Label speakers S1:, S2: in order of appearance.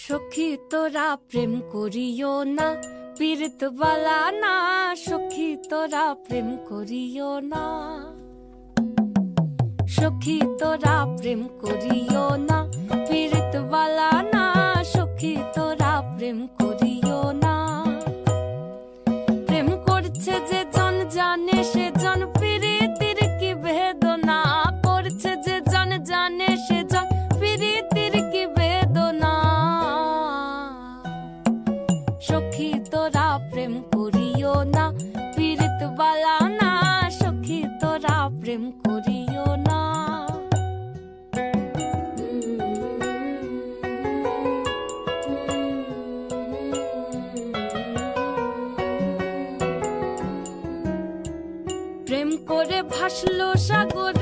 S1: সখী তোরা প্রেম করিও না, পীড়িত বালা না। সখী তোরা প্রেম করিও না, সখী তোরা প্রেম করিও না, পীড়িত বালা না। সখী তোরা প্রেম করিও না। প্রেম করছে যে জন জানে সে জন, পীড়িতির কি বেদনা করছে যে জন জানে সে জন, পীড়িতির কি বেদনা। সখী তোরা প্রেম করিও না, পীড়িত বালা না। সখী তোরা প্রেম করিও না। প্রেম করে ভাসলো সাগর